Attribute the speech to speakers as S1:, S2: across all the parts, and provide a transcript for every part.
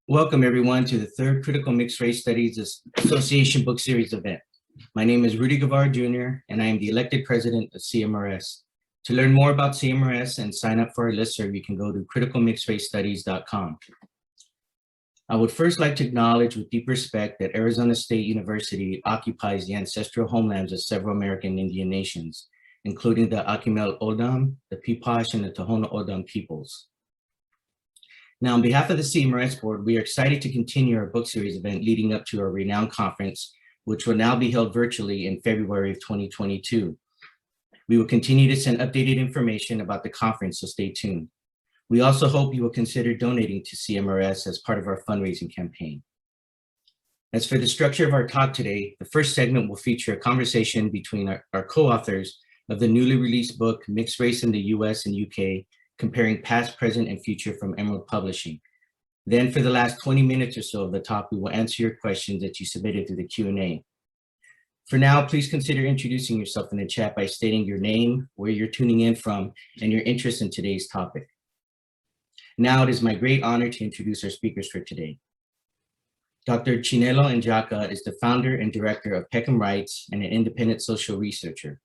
S1: Welcome everyone to the third Critical Mixed Race Studies Association Book Series event. My name is Rudy Guevara Jr. and I am the elected president of CMRS. To learn more about CMRS and sign up for our listserv, you can go to criticalmixedracestudies.com. I would first like to acknowledge with deep respect that Arizona State University occupies the ancestral homelands of several American Indian nations, including the Akimel O'odham, the Peepash, and the Tohono O'odham peoples. Now, on behalf of the CMRS board, we are excited to continue our book series event leading up to our renowned conference, which will now be held virtually in February of 2022. We will continue to send updated information about the conference, so stay tuned. We also hope you will consider donating to CMRS as part of our fundraising campaign. As for the structure of our talk today, the first segment will feature a conversation between our co-authors of the newly released book, Mixed Race in the US and UK, comparing past, present, and future from Emerald Publishing. Then for the last 20 minutes or so of the talk, we will answer your questions that you submitted through the Q&A. For now, please consider introducing yourself in the chat by stating your name, where you're tuning in from, and your interest in today's topic. Now it is my great honor to introduce our speakers for today. Dr. Chinelo Njaka is the founder and director of Peckham Rights and an independent social researcher.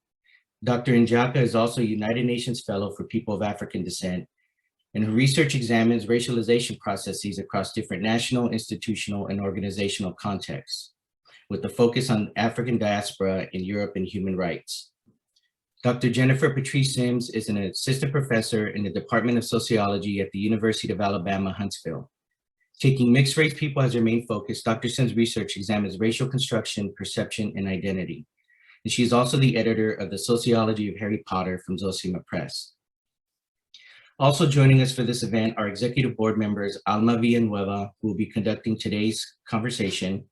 S1: Dr. Njaka is also a United Nations Fellow for People of African Descent, and her research examines racialization processes across different national, institutional, and organizational contexts, with a focus on African diaspora in Europe and human rights. Dr. Jennifer Patrice Sims is an assistant professor in the Department of Sociology at the University of Alabama, Huntsville. Taking mixed race people as her main focus, Dr. Sims' research examines racial construction, perception, and identity. And she is also the editor of the Sociology of Harry Potter from Zosima Press. Also joining us for this event are executive board members Alma Villanueva, who will be conducting today's conversation,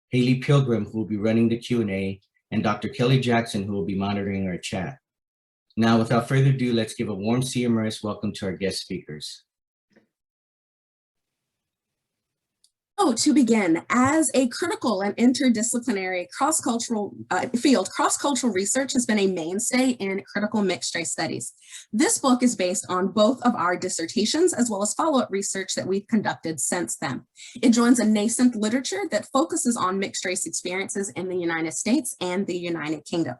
S1: Haley Pilgrim, who will be running the Q&A, and Dr. Kelly Jackson, who will be monitoring our chat. Now, without further ado, let's give a warm CMRS welcome to our guest speakers.
S2: So to begin, as a critical and interdisciplinary cross-cultural field, cross-cultural research has been a mainstay in critical mixed race studies. This book is based on both of our dissertations as well as follow-up research that we've conducted since then. It joins a nascent literature that focuses on mixed race experiences in the United States and the United Kingdom.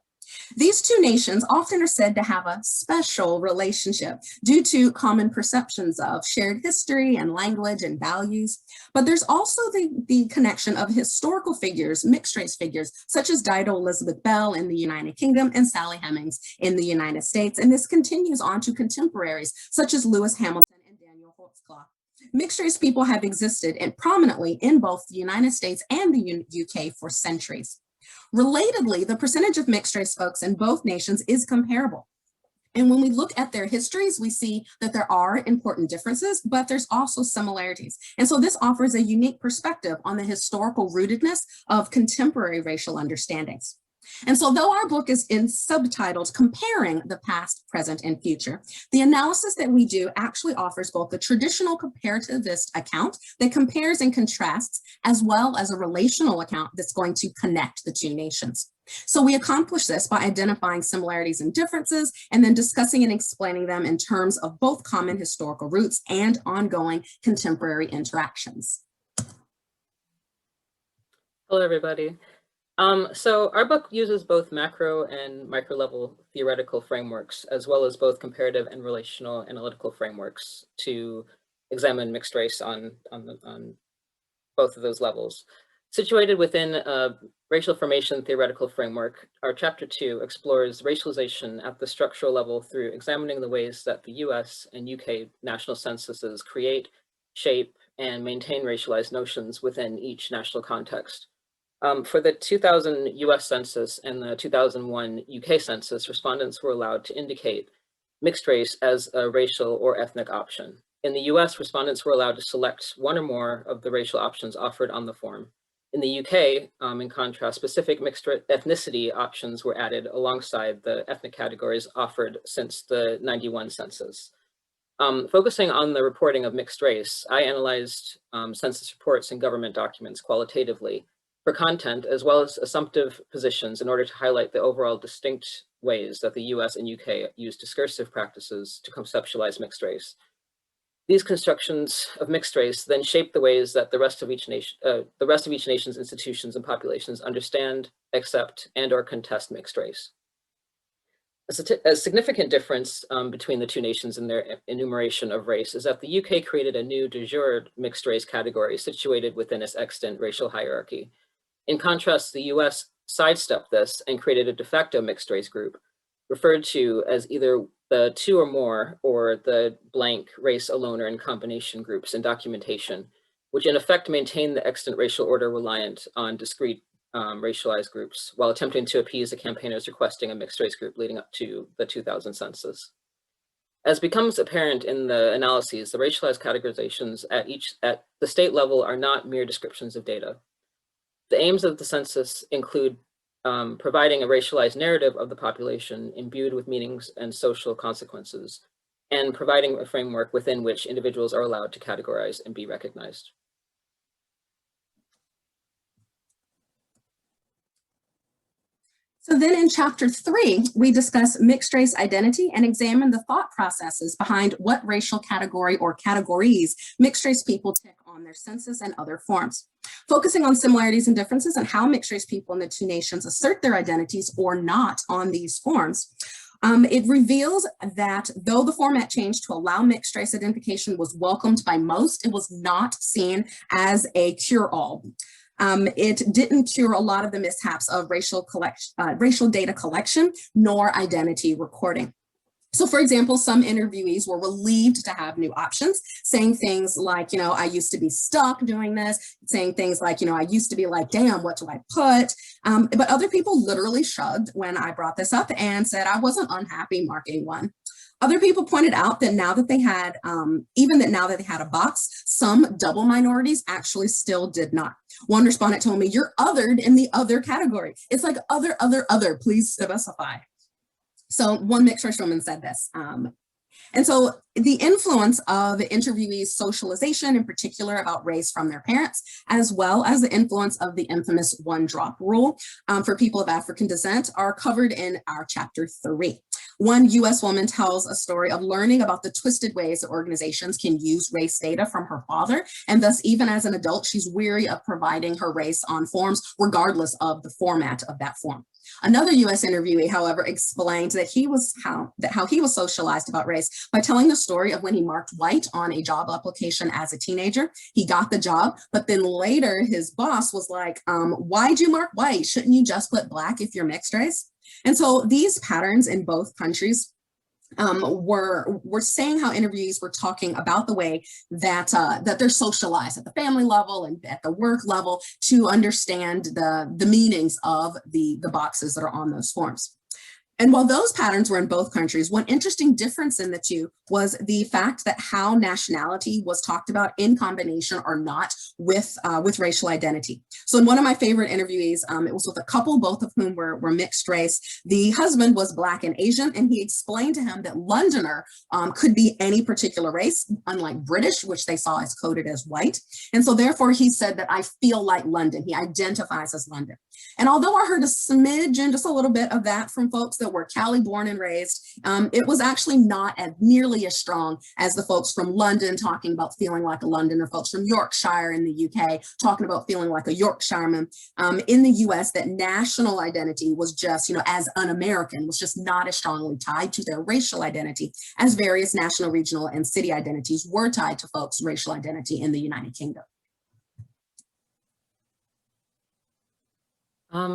S2: These two nations often are said to have a special relationship due to common perceptions of shared history and language and values. But there's also the connection of historical figures, mixed race figures, such as Dido Elizabeth Bell in the United Kingdom and Sally Hemings in the United States. And this continues on to contemporaries such as Lewis Hamilton and Daniel Holtzclaw. Mixed race people have existed prominently in both the United States and the UK for centuries. Relatedly, the percentage of mixed race folks in both nations is comparable. And when we look at their histories, we see that there are important differences, but there's also similarities. And so this offers a unique perspective on the historical rootedness of contemporary racial understandings. And so though our book is subtitled Comparing the Past, Present, and Future, the analysis that we do actually offers both the traditional comparativist account that compares and contrasts, as well as a relational account that's going to connect the two nations. So we accomplish this by identifying similarities and differences, and then discussing and explaining them in terms of both common historical roots and ongoing contemporary interactions.
S3: Hello, everybody. So our book uses both macro and micro level theoretical frameworks, as well as both comparative and relational analytical frameworks to examine mixed race on both of those levels. Situated within a racial formation theoretical framework, our chapter 2 explores racialization at the structural level through examining the ways that the US and UK national censuses create, shape, and maintain racialized notions within each national context. For the 2000 US Census and the 2001 UK Census, respondents were allowed to indicate mixed race as a racial or ethnic option. In the US, respondents were allowed to select one or more of the racial options offered on the form. In the UK, in contrast, specific mixed ethnicity options were added alongside the ethnic categories offered since the 91 census. Focusing on the reporting of mixed race, I analyzed census reports and government documents qualitatively for content, as well as assumptive positions in order to highlight the overall distinct ways that the US and UK use discursive practices to conceptualize mixed race. These constructions of mixed race then shape the ways that the rest of each nation's institutions and populations understand, accept, and/or contest mixed race. A significant difference between the two nations in their enumeration of race is that the UK created a new de jure mixed race category situated within its extant racial hierarchy. In contrast, the US sidestepped this and created a de facto mixed race group, referred to as either the two or more or the blank race alone or in combination groups in documentation, which in effect maintain the extant racial order reliant on discrete racialized groups while attempting to appease the campaigners requesting a mixed race group leading up to the 2000 census. As becomes apparent in the analyses, the racialized categorizations at the state level are not mere descriptions of data. The aims of the census include providing a racialized narrative of the population imbued with meanings and social consequences, and providing a framework within which individuals are allowed to categorize and be recognized.
S2: So then in chapter 3, we discuss mixed race identity and examine the thought processes behind what racial category or categories mixed race people tick on their census and other forms. Focusing on similarities and differences and how mixed race people in the two nations assert their identities or not on these forms. It reveals that though the format change to allow mixed race identification was welcomed by most, it was not seen as a cure-all. It didn't cure a lot of the mishaps of racial data collection nor identity recording. So for example, some interviewees were relieved to have new options, saying things like, I used to be stuck doing this, saying things like, I used to be like, damn, what do I put? But other people literally shrugged when I brought this up and said I wasn't unhappy marking one. Other people pointed out that now that they had, a box, some double minorities actually still did not. One respondent told me, you're othered in the other category. It's like other, please specify. So one mixed race woman said this. And so the influence of interviewees' socialization, in particular about race from their parents, as well as the influence of the infamous one-drop rule for people of African descent are covered in our chapter 3. One US woman tells a story of learning about the twisted ways that organizations can use race data from her father, and thus even as an adult, she's weary of providing her race on forms, regardless of the format of that form. Another US interviewee, however, explained that how he was socialized about race by telling the story of when he marked white on a job application as a teenager. He got the job, but then later his boss was like, why'd you mark white? Shouldn't you just put black if you're mixed race? And so these patterns in both countries were saying how interviewees were talking about the way that that they're socialized at the family level and at the work level to understand the meanings of the boxes that are on those forms. And while those patterns were in both countries, one interesting difference in the two was the fact that how nationality was talked about in combination or not with racial identity. So in one of my favorite interviewees, it was with a couple, both of whom were mixed race. The husband was Black and Asian, and he explained to him that Londoner could be any particular race, unlike British, which they saw as coded as white. And so therefore he said that I feel like London. He identifies as London. And although I heard a smidge and just a little bit of that from folks that were Cali born and raised, it was actually not nearly as strong as the folks from London talking about feeling like a Londoner, folks from Yorkshire in the UK talking about feeling like a Yorkshireman. In the US, that national identity was just, as un-American, was just not as strongly tied to their racial identity as various national, regional, and city identities were tied to folks' racial identity in the United Kingdom.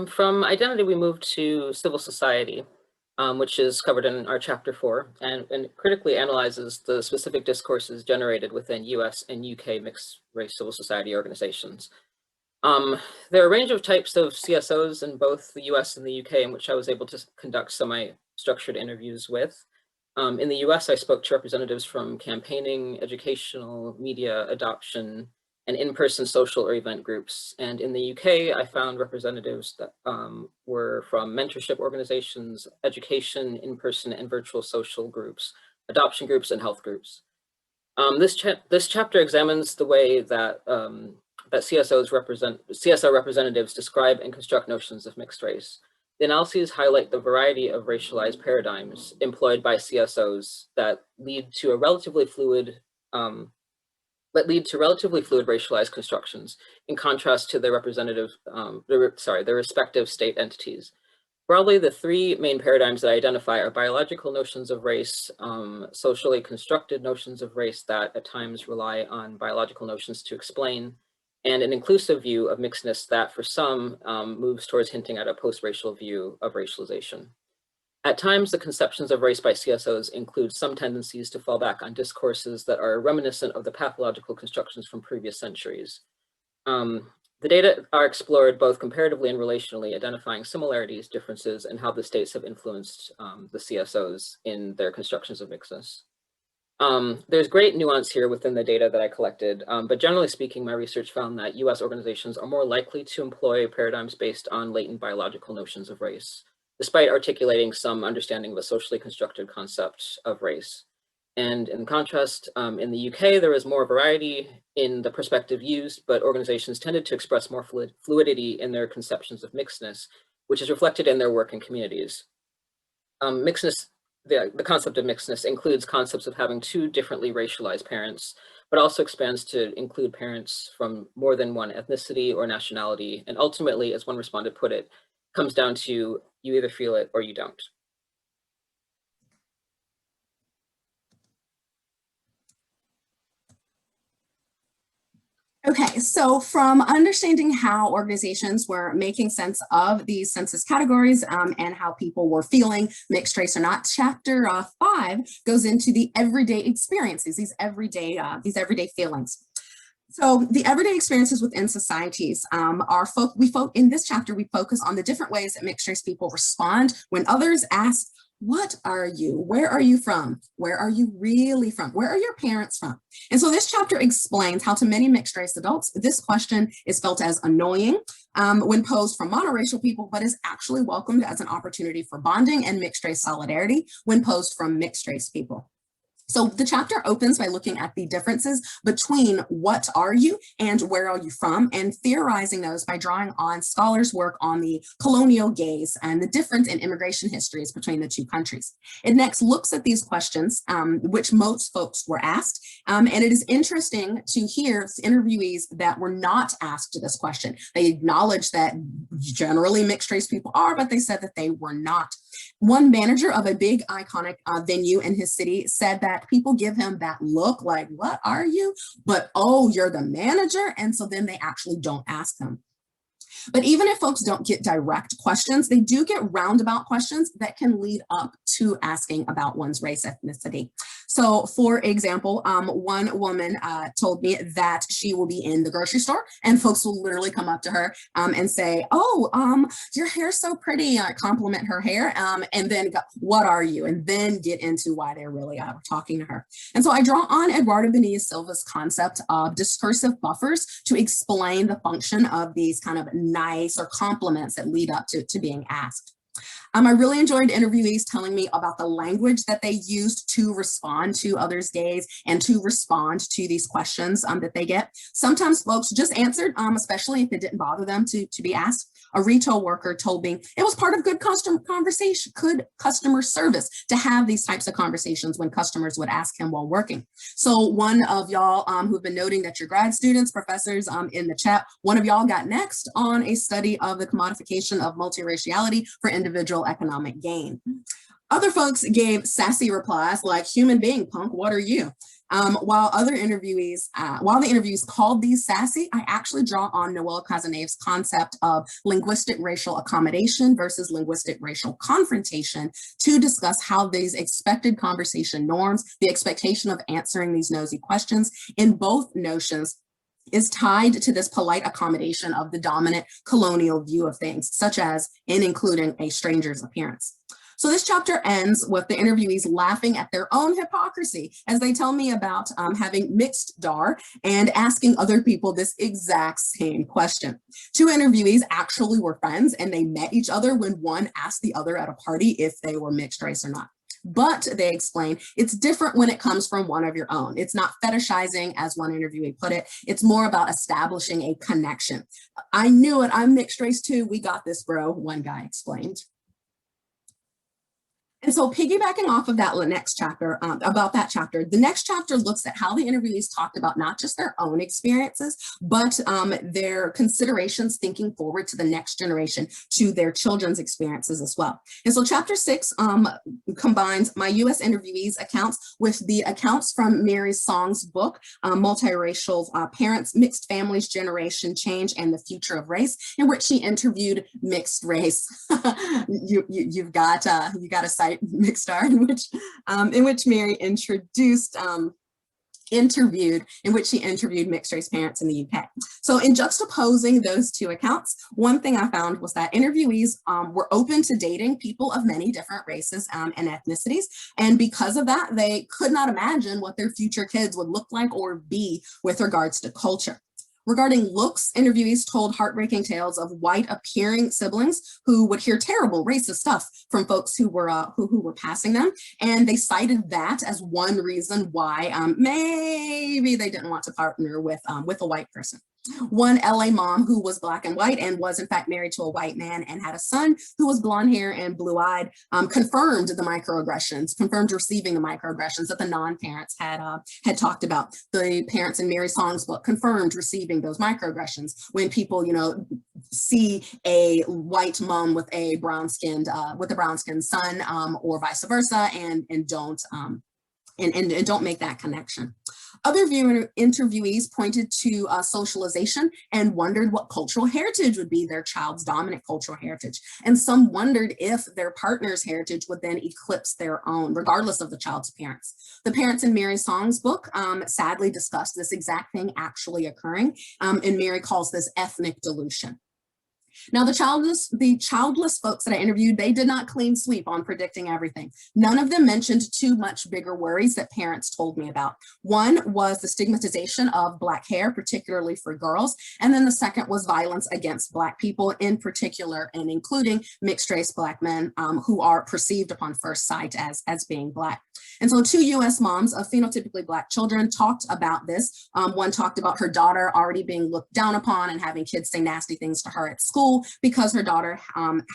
S3: From identity, we moved to civil society, which is covered in our chapter 4, and critically analyzes the specific discourses generated within US and UK mixed race civil society organizations. There are a range of types of CSOs in both the US and the UK in which I was able to conduct semi-structured interviews with. In the US, I spoke to representatives from campaigning, educational, media, adoption, and in-person social or event groups. And in the UK, I found representatives that were from mentorship organizations, education, in-person and virtual social groups, adoption groups, and health groups. This chapter examines the way that CSO representatives describe and construct notions of mixed race. The analyses highlight the variety of racialized paradigms employed by CSOs that lead to a relatively fluid but lead to relatively fluid racialized constructions in contrast to their their respective state entities. Broadly, the three main paradigms that I identify are biological notions of race, socially constructed notions of race that at times rely on biological notions to explain, and an inclusive view of mixedness that for some moves towards hinting at a post-racial view of racialization. At times, the conceptions of race by CSOs include some tendencies to fall back on discourses that are reminiscent of the pathological constructions from previous centuries. The data are explored both comparatively and relationally, identifying similarities, differences, and how the states have influenced the CSOs in their constructions of mixedness. There's great nuance here within the data that I collected, but generally speaking, my research found that US organizations are more likely to employ paradigms based on latent biological notions of race, despite articulating some understanding of a socially constructed concept of race. And in contrast, in the UK, there is more variety in the perspective used, but organizations tended to express more fluidity in their conceptions of mixedness, which is reflected in their work in communities. Mixedness, the concept of mixedness includes concepts of having two differently racialized parents, but also expands to include parents from more than one ethnicity or nationality. And ultimately, as one respondent put it, comes down to you either feel it or you don't.
S2: Okay, so from understanding how organizations were making sense of these census categories and how people were feeling mixed race or not, chapter 5 goes into the everyday experiences, these everyday feelings. So the everyday experiences within societies in this chapter, we focus on the different ways that mixed race people respond when others ask, what are you? Where are you from? Where are you really from? Where are your parents from? And so this chapter explains how to many mixed race adults, this question is felt as annoying when posed from monoracial people, but is actually welcomed as an opportunity for bonding and mixed race solidarity when posed from mixed race people. So the chapter opens by looking at the differences between what are you and where are you from, and theorizing those by drawing on scholars' work on the colonial gaze and the difference in immigration histories between the two countries. It next looks at these questions, which most folks were asked, and it is interesting to hear interviewees that were not asked this question. They acknowledged that generally mixed race people are, but they said that they were not. One manager of a big iconic venue in his city said that people give him that look like, what are you? But, oh, you're the manager. And so then they actually don't ask them. But even if folks don't get direct questions, they do get roundabout questions that can lead up to asking about one's race, ethnicity. So for example, one woman told me that she will be in the grocery store and folks will literally come up to her and say, oh, your hair's so pretty, compliment her hair, and then go, what are you? And then get into why they're really talking to her. And so I draw on Eduardo Bonilla Silva's concept of discursive buffers to explain the function of these kind of nice or compliments that lead up to being asked. I really enjoyed interviewees telling me about the language that they used to respond to others' gaze and to respond to these questions that they get. Sometimes folks just answered, especially if it didn't bother them to be asked. A retail worker told me it was part of good customer service to have these types of conversations when customers would ask him while working. So one of y'all who've been noting that you're grad students, professors in the chat, one of y'all got next on a study of the commodification of multiraciality for individual economic gain. Other folks gave sassy replies like, human being, punk, what are you? While the interviewees called these sassy, I actually draw on Noel Cazeneuve's concept of linguistic racial accommodation versus linguistic racial confrontation to discuss how these expected conversation norms, the expectation of answering these nosy questions in both notions is tied to this polite accommodation of the dominant colonial view of things, such as in including a stranger's appearance. So this chapter ends with the interviewees laughing at their own hypocrisy as they tell me about having mixed DAR and asking other people this exact same question. Two interviewees actually were friends and they met each other when one asked the other at a party if they were mixed race or not. But they explain it's different when it comes from one of your own. It's not fetishizing, as one interviewee put it. It's more about establishing a connection. I knew it. I'm mixed race too. We got this, bro, one guy explained. And so piggybacking off of that next chapter, about that chapter, the next chapter looks at how the interviewees talked about not just their own experiences, but their considerations thinking forward to the next generation, to their children's experiences as well. And so chapter 6 combines my US interviewees accounts with the accounts from Mary Song's book, Multiracial Parents, Mixed Families, Generation Change, and the Future of Race, in which she interviewed mixed race. You've got a site, Mixstar, in which Mary interviewed mixed race parents in the UK. So in juxtaposing those two accounts, one thing I found was that interviewees were open to dating people of many different races and ethnicities. And because of that, they could not imagine what their future kids would look like or be with regards to culture. Regarding looks, interviewees told heartbreaking tales of white-appearing siblings who would hear terrible racist stuff from folks who were passing them, and they cited that as one reason why maybe they didn't want to partner with a white person. One LA mom who was Black and white and was in fact married to a white man and had a son who was blonde hair and blue-eyed, confirmed receiving the microaggressions that the non-parents had talked about. The parents in Mary Song's book confirmed receiving those microaggressions when people, see a white mom with a brown-skinned son, or vice versa, and don't make that connection. Other interviewees pointed to socialization and wondered what cultural heritage would be their child's dominant cultural heritage. And some wondered if their partner's heritage would then eclipse their own, regardless of the child's appearance. The parents in Mary Song's book sadly discussed this exact thing actually occurring, and Mary calls this ethnic dilution. Now, the childless folks that I interviewed, they did not clean sweep on predicting everything. None of them mentioned two much bigger worries that parents told me about. One was the stigmatization of Black hair, particularly for girls. And then the second was violence against Black people in particular, and including mixed race Black men who are perceived upon first sight as being Black. And so 2 US moms of phenotypically Black children talked about this. One talked about her daughter already being looked down upon and having kids say nasty things to her at school because her daughter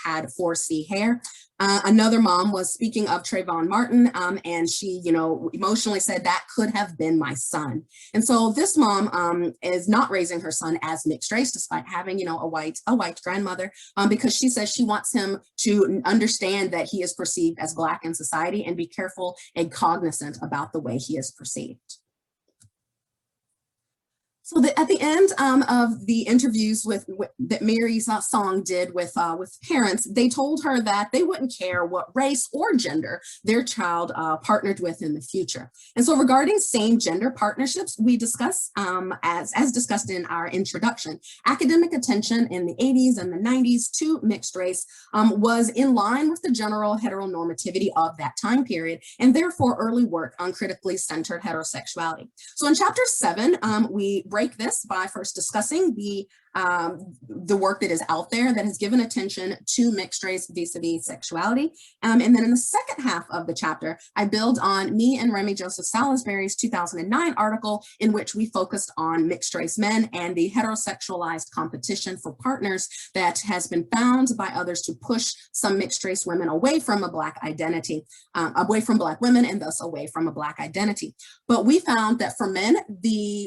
S2: had 4C hair. Another mom was speaking of Trayvon Martin, and she, emotionally said that could have been my son. And so this mom is not raising her son as mixed race, despite having, a white grandmother, because she says she wants him to understand that he is perceived as Black in society and be careful and cognizant about the way he is perceived. So at the end of the interviews that Mary Song did with parents, they told her that they wouldn't care what race or gender their child partnered with in the future. And so regarding same gender partnerships, we discuss, as discussed in our introduction, academic attention in the 80s and the 90s to mixed race was in line with the general heteronormativity of that time period, and therefore early work on critically centered heterosexuality. So in chapter 7, we break this by first discussing the work that is out there that has given attention to mixed race vis-a-vis sexuality. And then in the second half of the chapter, I build on me and Remy Joseph Salisbury's 2009 article in which we focused on mixed race men and the heterosexualized competition for partners that has been found by others to push some mixed race women away from a Black identity, away from Black women, and thus away from a Black identity. But we found that for men,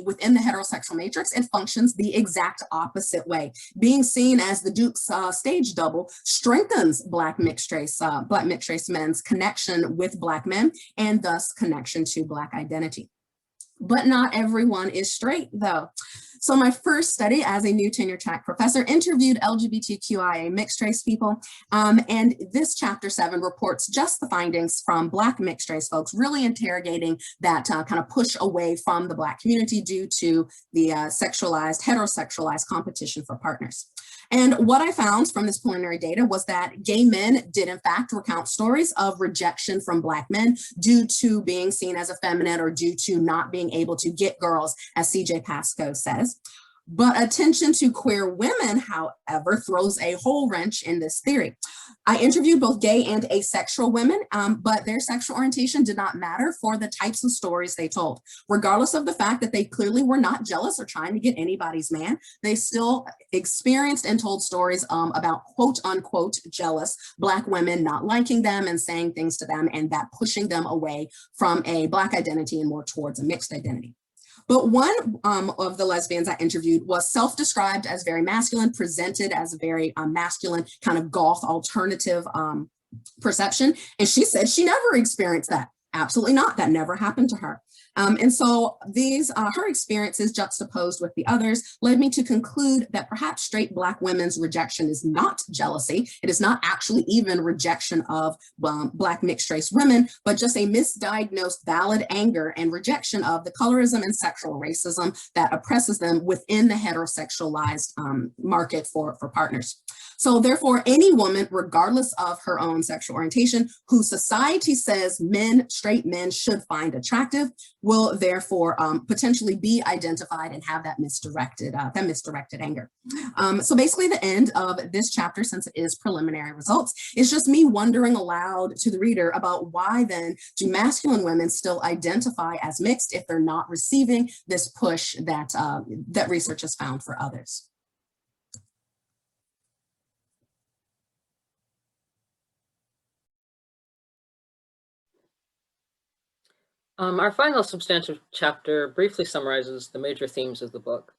S2: within the heterosexual matrix, it functions the exact opposite way. Being seen as the Duke's stage double strengthens Black mixed race men's connection with Black men and thus connection to Black identity. But not everyone is straight, though. So my first study as a new tenure track professor interviewed LGBTQIA mixed race people, and this chapter 7 reports just the findings from Black mixed race folks, really interrogating that kind of push away from the Black community due to the heterosexualized competition for partners. And what I found from this preliminary data was that gay men did in fact recount stories of rejection from Black men due to being seen as effeminate or due to not being able to get girls, as CJ Pascoe says. But attention to queer women, however, throws a whole wrench in this theory. I interviewed both gay and asexual women, but their sexual orientation did not matter for the types of stories they told. Regardless of the fact that they clearly were not jealous or trying to get anybody's man, they still experienced and told stories about quote unquote jealous Black women not liking them and saying things to them, and that pushing them away from a Black identity and more towards a mixed identity. But one of the lesbians I interviewed was self-described as very masculine, presented as a very masculine kind of goth alternative perception. And she said she never experienced that. Absolutely not. That never happened to her. And so these, her experiences juxtaposed with the others led me to conclude that perhaps straight Black women's rejection is not jealousy. It is not actually even rejection of Black mixed race women, but just a misdiagnosed valid anger and rejection of the colorism and sexual racism that oppresses them within the heterosexualized market for partners. So therefore, any woman, regardless of her own sexual orientation, who society says straight men should find attractive, will therefore potentially be identified and have that misdirected anger. So basically the end of this chapter, since it is preliminary results, is just me wondering aloud to the reader about why then do masculine women still identify as mixed if they're not receiving this push that, that research has found for others.
S3: Our final substantive chapter briefly summarizes the major themes of the book.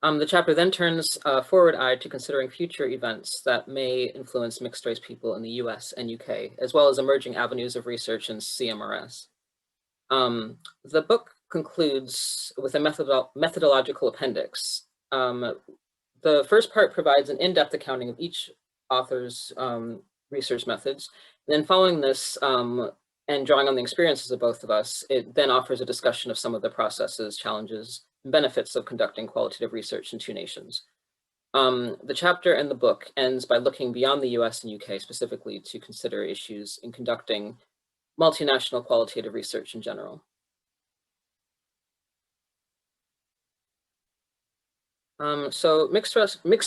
S3: The chapter then turns forward-eyed to considering future events that may influence mixed-race people in the US and UK, as well as emerging avenues of research in CMRS. The book concludes with a methodological appendix. The first part provides an in-depth accounting of each author's research methods. And then following this, and drawing on the experiences of both of us, it then offers a discussion of some of the processes, challenges, and benefits of conducting qualitative research in two nations. The chapter and the book ends by looking beyond the US and UK specifically to consider issues in conducting multinational qualitative research in general. So mixed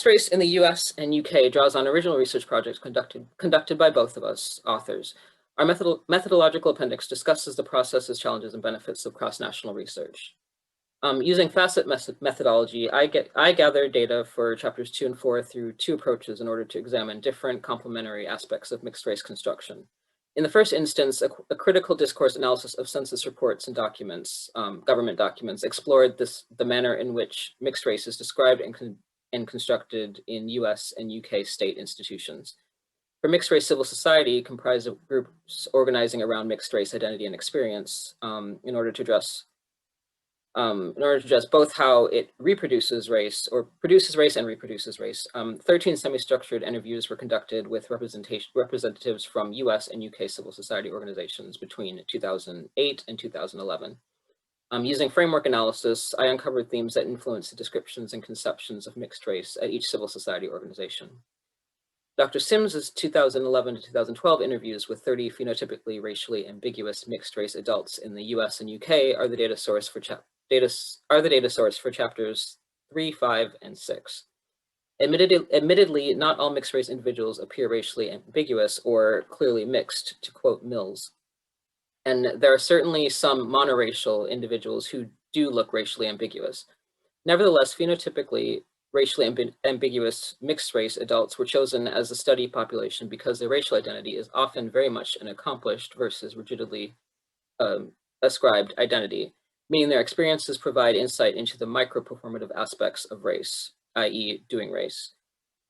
S3: race in the US and UK draws on original research projects conducted by both of us, authors. Our methodological appendix discusses the processes, challenges, and benefits of cross-national research. Using facet methodology, I gather data for chapters 2 and 4 through two approaches in order to examine different complementary aspects of mixed race construction. In the first instance, a critical discourse analysis of census reports and documents, government documents, explored the manner in which mixed race is described and constructed in US and UK state institutions. For mixed race civil society, comprised of groups organizing around mixed race identity and experience, in order to address both how it reproduces race or produces race and reproduces race. 13 semi-structured interviews were conducted with representatives from US and UK civil society organizations between 2008 and 2011. Using framework analysis, I uncovered themes that influence the descriptions and conceptions of mixed race at each civil society organization. Dr. Sims's 2011 to 2012 interviews with 30 phenotypically racially ambiguous mixed race adults in the US and UK are the data source for chapters 3, 5, and 6. Admittedly, not all mixed race individuals appear racially ambiguous or clearly mixed, to quote Mills. And there are certainly some monoracial individuals who do look racially ambiguous. Nevertheless, phenotypically racially ambiguous mixed race adults were chosen as a study population because their racial identity is often very much an accomplished versus rigidly ascribed identity, meaning their experiences provide insight into the micro-performative aspects of race, i.e. doing race.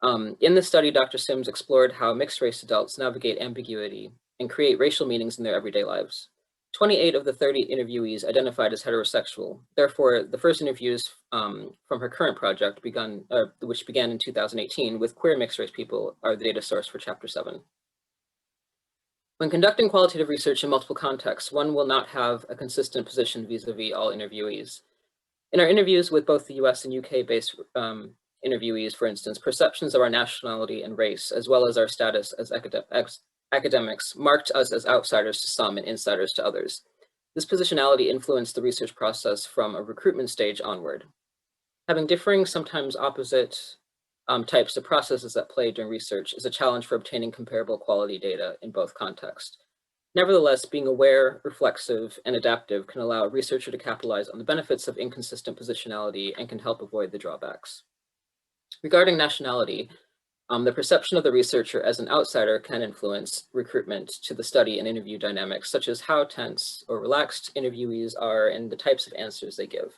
S3: In this study, Dr. Sims explored how mixed race adults navigate ambiguity and create racial meanings in their everyday lives. 28 of the 30 interviewees identified as heterosexual. Therefore, the first interviews from her current project, which began in 2018 with queer mixed race people, are the data source for chapter 7. When conducting qualitative research in multiple contexts, one will not have a consistent position vis-a-vis all interviewees. In our interviews with both the US and UK-based interviewees, for instance, perceptions of our nationality and race, as well as our status as academics, marked us as outsiders to some and insiders to others. This positionality influenced the research process from a recruitment stage onward. Having differing, sometimes opposite types of processes at play during research is a challenge for obtaining comparable quality data in both contexts. Nevertheless, being aware, reflexive, and adaptive can allow a researcher to capitalize on the benefits of inconsistent positionality and can help avoid the drawbacks. Regarding nationality, the perception of the researcher as an outsider can influence recruitment to the study and interview dynamics, such as how tense or relaxed interviewees are and the types of answers they give.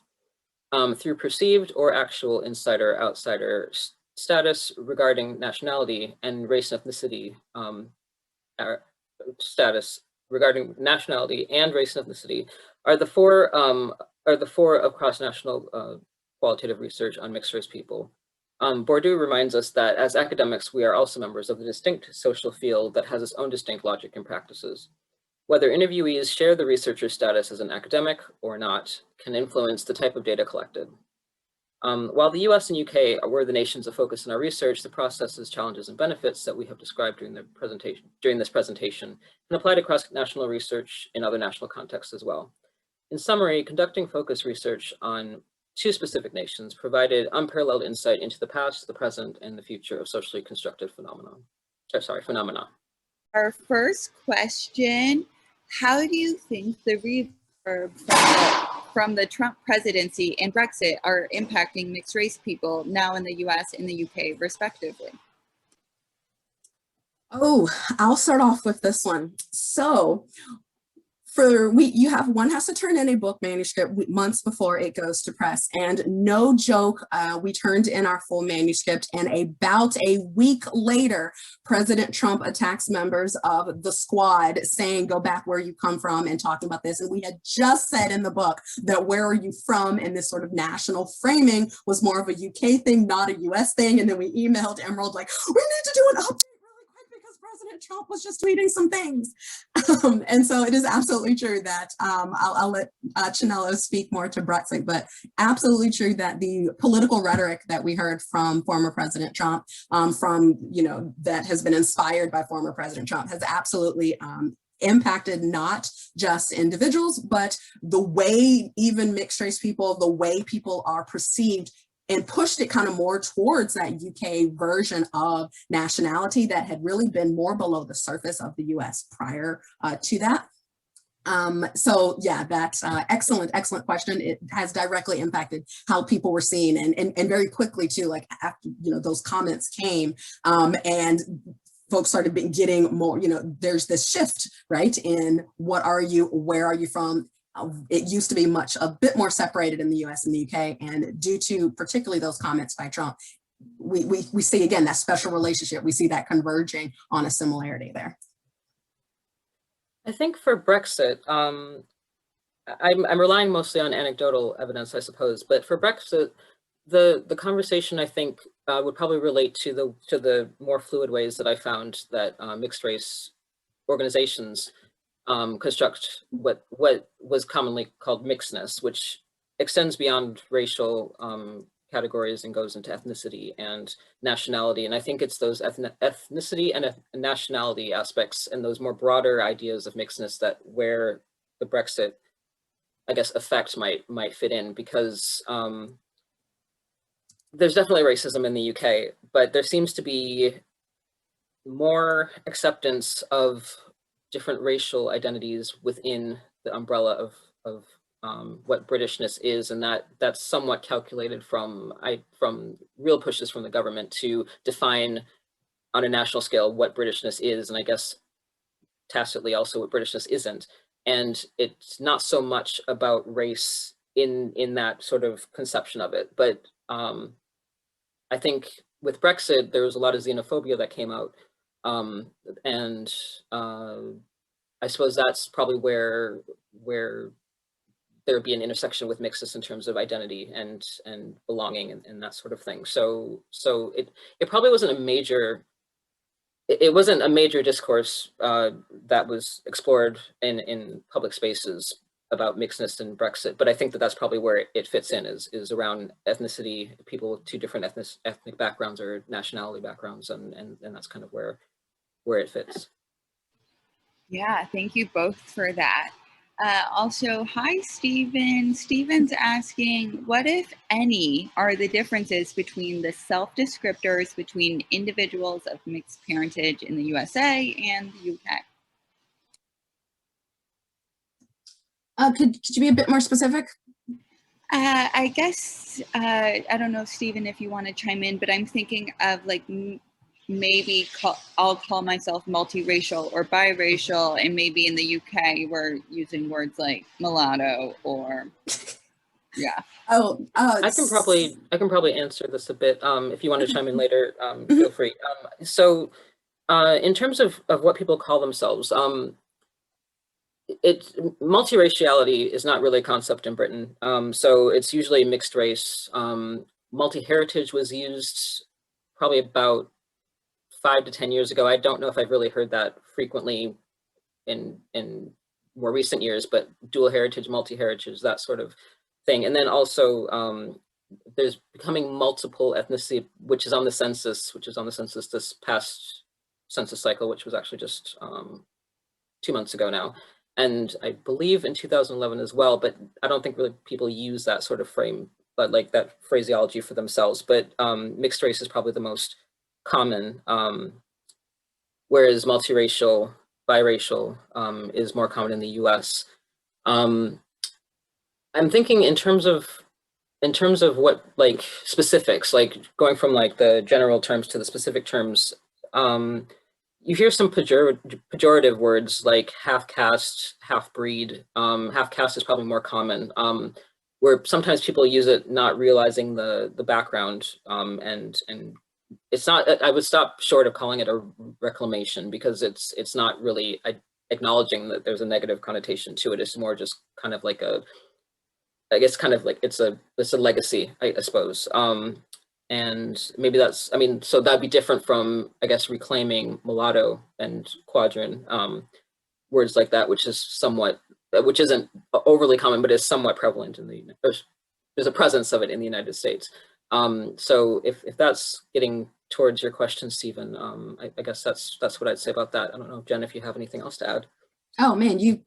S3: Through perceived or actual insider-outsider status regarding nationality and race and ethnicity, status regarding nationality and race and ethnicity are the four of cross-national qualitative research on mixed race people. Bourdieu reminds us that as academics, we are also members of the distinct social field that has its own distinct logic and practices. Whether interviewees share the researcher status as an academic or not can influence the type of data collected. While the US and UK were the nations of focus in our research, the processes, challenges, and benefits that we have described during this presentation can apply to cross-national research in other national contexts as well. In summary, conducting focus research on 2 specific nations provided unparalleled insight into the past, the present, and the future of socially constructed phenomena.
S4: Our first question, how do you think the reverb from the Trump presidency and Brexit are impacting mixed race people now in the US and the UK respectively?
S2: Oh, I'll start off with this one. So one has to turn in a book manuscript months before it goes to press, and no joke, we turned in our full manuscript, and about a week later, President Trump attacks members of the squad saying, go back where you come from, and talking about this. And we had just said in the book that where are you from, and this sort of national framing was more of a UK thing, not a US thing. And then we emailed Emerald like, we need to do an update really quick because President Trump was just tweeting some things. And so it is absolutely true that I'll let Chinelo speak more to Brexit, but absolutely true that the political rhetoric that we heard from former President Trump, that has been inspired by former President Trump, has absolutely impacted not just individuals, but the way even mixed race people, the way people are perceived, and pushed it kind of more towards that UK version of nationality that had really been more below the surface of the US prior to that. So yeah, that's excellent question. It has directly impacted how people were seen, and very quickly too, like after those comments came, and folks started getting more, there's this shift, right, in what are you, where are you from? It used to be a bit more separated in the US and the UK, and due to particularly those comments by Trump, we see again that special relationship. We see that converging on a similarity there.
S3: I think for Brexit, I'm relying mostly on anecdotal evidence, I suppose, but for Brexit, the conversation I think would probably relate to the more fluid ways that I found that mixed race organizations construct what was commonly called mixedness, which extends beyond racial categories and goes into ethnicity and nationality. And I think it's those ethnicity and nationality aspects and those more broader ideas of mixedness that where the Brexit, I guess, effect might fit in, because there's definitely racism in the UK, but there seems to be more acceptance of different racial identities within the umbrella of what Britishness is, and that's somewhat calculated from real pushes from the government to define on a national scale what Britishness is, and I guess tacitly also what Britishness isn't. And it's not so much about race in that sort of conception of it, but I think with Brexit there was a lot of xenophobia that came out. And I suppose that's probably where there would be an intersection with mixedness in terms of identity and belonging and that sort of thing. So it probably wasn't a major discourse that was explored in public spaces about mixedness and Brexit, but I think that's probably where it fits in, is around ethnicity, people with 2 different ethnic backgrounds or nationality backgrounds, and that's kind of where it fits.
S4: Yeah, thank you both for that. Also, hi, Stephen. Stephen's asking, what, if any, are the differences between the self-descriptors between individuals of mixed parentage in the USA and the UK?
S2: Could you be a bit more specific?
S4: I guess, I don't know, Stephen, if you want to chime in, but I'm thinking of like maybe I'll call myself multiracial or biracial, and maybe in the UK we're using words like mulatto or yeah.
S3: I can probably answer this a bit. If you want to chime in later, feel free. So in terms of what people call themselves, multiraciality is not really a concept in Britain. So it's usually mixed race. Multi-heritage was used probably about 5 to 10 years ago. I don't know if I've really heard that frequently in more recent years, but dual heritage, multi-heritage, that sort of thing. And then also there's becoming multiple ethnicity, which is on the census this past census cycle, which was actually just 2 months ago now. And I believe in 2011 as well, but I don't think really people use that sort of frame, but like that phraseology for themselves. But mixed race is probably the most common, whereas multiracial, biracial is more common in the US. I'm thinking in terms of what, like, specifics, like going from like the general terms to the specific terms. You hear some pejorative words like half caste, half breed. Half caste is probably more common, where sometimes people use it not realizing the background, and it's not. I would stop short of calling it a reclamation, because it's not really acknowledging that there's a negative connotation to it. It's more just kind of like I guess kind of like it's a legacy, I suppose. And maybe that's, I mean, so that'd be different from, I guess, reclaiming mulatto and quadroon, words like that, which isn't overly common, but is somewhat prevalent there's a presence of it in the United States. So if that's getting towards your question, Stephen, I guess that's what I'd say about that. I don't know, Jen, if you have anything else to add.
S2: Oh man, you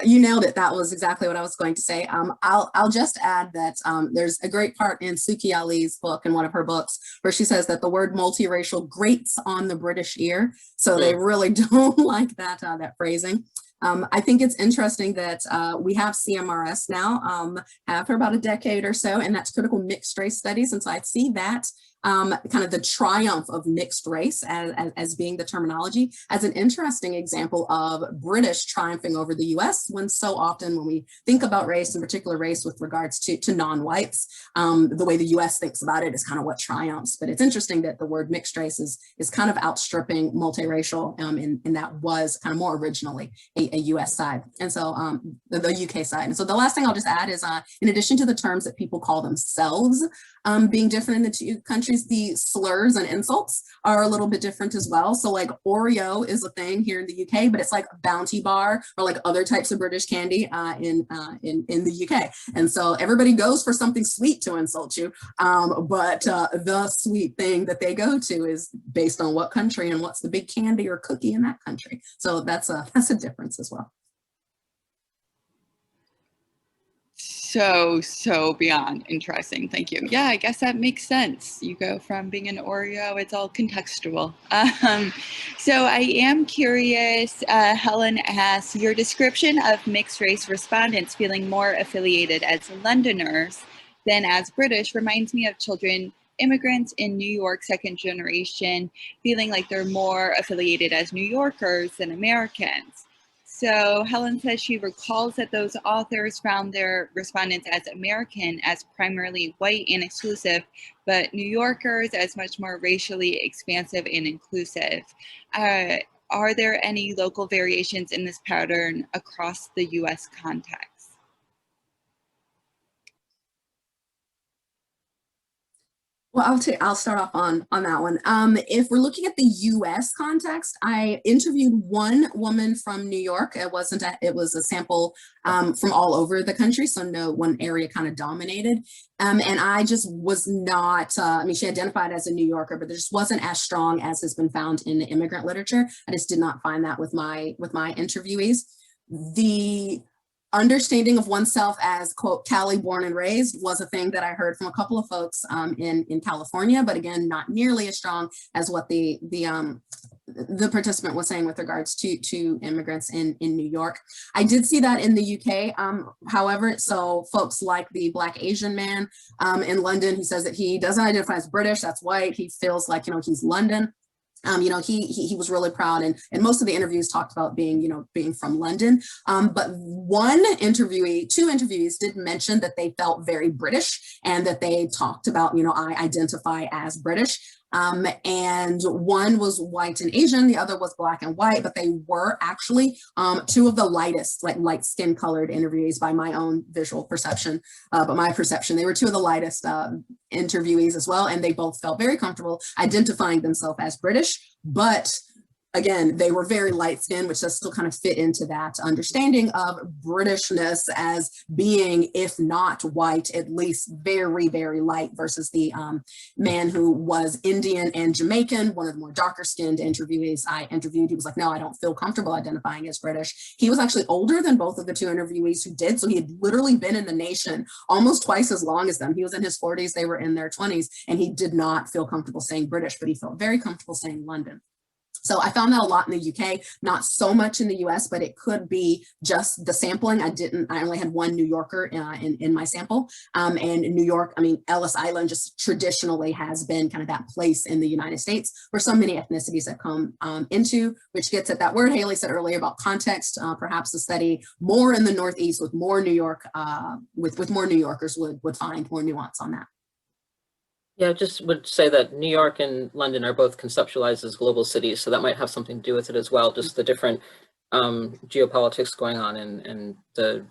S2: nailed it. That was exactly what I was going to say. I'll just add that there's a great part in Suki Ali's book, in one of her books, where she says that the word multiracial grates on the British ear. So they really don't like that phrasing. I think it's interesting that we have CMRS now, have for about a decade or so, and that's critical mixed race studies. And so I see that kind of the triumph of mixed race as being the terminology as an interesting example of British triumphing over the US, when so often when we think about race, in particular race with regards to non-whites, the way the US thinks about it is kind of what triumphs. But it's interesting that the word mixed race is kind of outstripping multiracial, and that was kind of more originally a US side, and so the UK side. And so the last thing I'll just add is in addition to the terms that people call themselves being different in the two countries, the slurs and insults are a little bit different as well. So like Oreo is a thing here in the UK, but it's like Bounty Bar or like other types of British candy in the UK. And so everybody goes for something sweet to insult you, but the sweet thing that they go to is based on what country and what's the big candy or cookie in that country. So that's a difference as well.
S4: So beyond interesting. Thank you. Yeah, I guess that makes sense. You go from being an Oreo, it's all contextual. So I am curious, Helen asks, your description of mixed race respondents feeling more affiliated as Londoners than as British reminds me of children, immigrants in New York, second generation, feeling like they're more affiliated as New Yorkers than Americans. So Helen says she recalls that those authors found their respondents as American as primarily white and exclusive, but New Yorkers as much more racially expansive and inclusive. Are there any local variations in this pattern across the US context?
S2: Well, I'll start off on that one. If we're looking at the U.S. context, I interviewed one woman from New York. It was a sample from all over the country, so no one area kind of dominated. And I just was not. I mean, she identified as a New Yorker, but there just wasn't as strong as has been found in the immigrant literature. I just did not find that with my interviewees. understanding of oneself as, quote, Cali born and raised was a thing that I heard from a couple of folks in California, but again, not nearly as strong as what the participant was saying with regards to immigrants in New York. I did see that in the UK, however, so folks like the Black Asian man in London, he says that he doesn't identify as British, that's white, he feels like, he's London. He was really proud, and most of the interviews talked about being from London. But two interviewees did mention that they felt very British and that they talked about, I identify as British. And one was white and Asian, the other was Black and white, but they were actually two of the lightest, like light skin colored interviewees by my own visual perception, but my perception, they were two of the lightest interviewees as well. And they both felt very comfortable identifying themselves as British, but again, they were very light skinned, which does still kind of fit into that understanding of Britishness as being, if not white, at least very, very light, versus the man who was Indian and Jamaican, one of the more darker skinned interviewees I interviewed. He was like, no, I don't feel comfortable identifying as British. He was actually older than both of the two interviewees who did. So he had literally been in the nation almost twice as long as them. He was in his 40s, they were in their 20s, and he did not feel comfortable saying British, but he felt very comfortable saying London. So I found that a lot in the UK, not so much in the US, but it could be just the sampling. I only had one New Yorker in my sample. And in New York, Ellis Island just traditionally has been kind of that place in the United States where so many ethnicities have come into, which gets at that word Haley said earlier about context. Perhaps the study more in the Northeast with more New York, with more New Yorkers would find more nuance on that.
S3: Yeah, I just would say that New York and London are both conceptualized as global cities, so that might have something to do with it as well. Just the different geopolitics going on, and the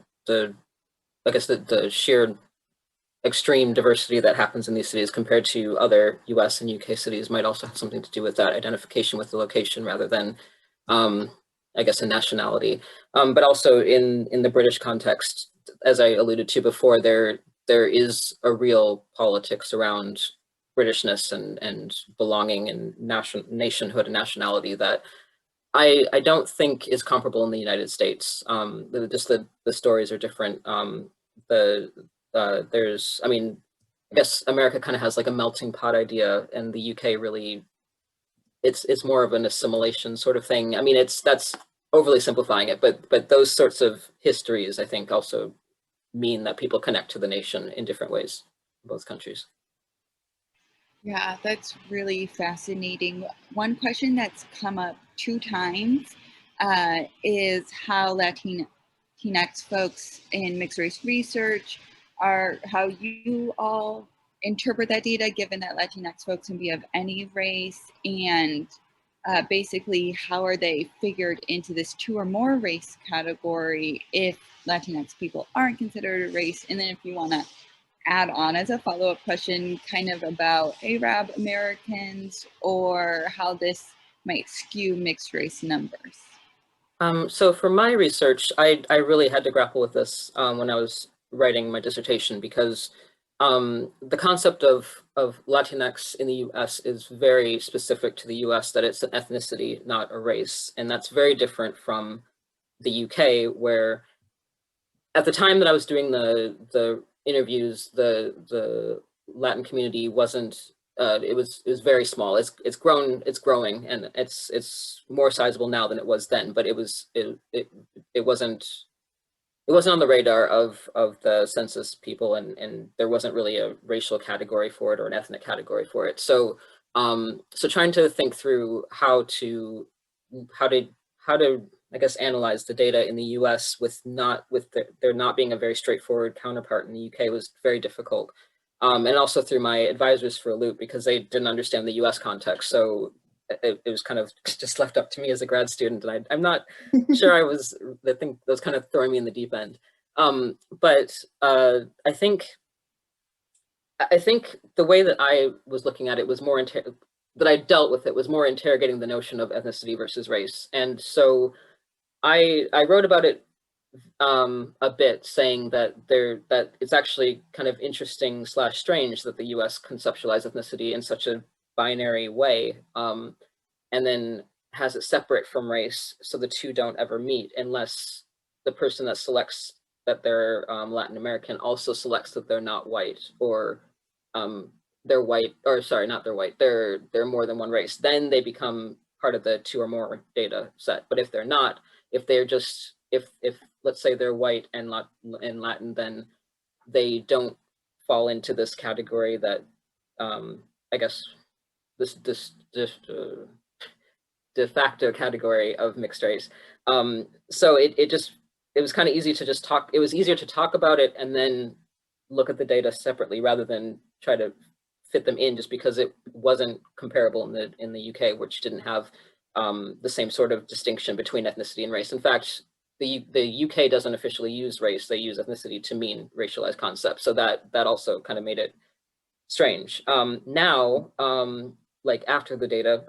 S3: sheer extreme diversity that happens in these cities compared to other US and UK cities might also have something to do with that identification with the location rather than, I guess, a nationality. But also in the British context, as I alluded to before, there is a real politics around Britishness and belonging and nationhood and nationality that I don't think is comparable in the United States. Just the stories are different. There's, I guess America kind of has like a melting pot idea, and the UK really, it's more of an assimilation sort of thing. That's overly simplifying it, but those sorts of histories, I think, also mean that people connect to the nation in different ways in both countries.
S4: Yeah, that's really fascinating. One question that's come up 2 times is how Latinx folks in mixed race research how you all interpret that data, given that Latinx folks can be of any race, and basically how are they figured into this 2 or more race category if Latinx people aren't considered a race. And then if you want to add on as a follow-up question kind of about Arab Americans or how this might skew mixed race numbers.
S3: So for my research, I really had to grapple with this when I was writing my dissertation, because the concept of Latinx in the US is very specific to the US, that it's an ethnicity, not a race. And that's very different from the UK, where at the time that I was doing the interviews, the Latin community wasn't, it was very small. It's growing, and it's more sizable now than it was then, but it wasn't on the radar of the census people, and there wasn't really a racial category for it or an ethnic category for it. So so trying to think through how to I guess analyze the data in the US with there not being a very straightforward counterpart in the UK was very difficult. And also through my advisors for a loop, because they didn't understand the US context. So it was kind of just left up to me as a grad student, and I'm not sure I think that was kind of throwing me in the deep end. But I think the way that I was looking at it was more that I dealt with it was more interrogating the notion of ethnicity versus race. And so I wrote about it a bit, saying that it's actually kind of interesting / strange that the US conceptualized ethnicity in such a binary way, and then has it separate from race, so the two don't ever meet unless the person that selects that they're Latin American also selects that they're not white, or they're white, or sorry, not they're white, they're more than one race, then they become part of the 2 or more data set. But if they're not, if they're just, if let's say they're white and Latin, then they don't fall into this category that I guess this de facto category of mixed race. So it was kind of easy to just talk. It was easier to talk about it and then look at the data separately rather than try to fit them in, just because it wasn't comparable in the UK, which didn't have the same sort of distinction between ethnicity and race. In fact, the UK doesn't officially use race; they use ethnicity to mean racialized concepts. So that also kind of made it strange. Now, like after the data,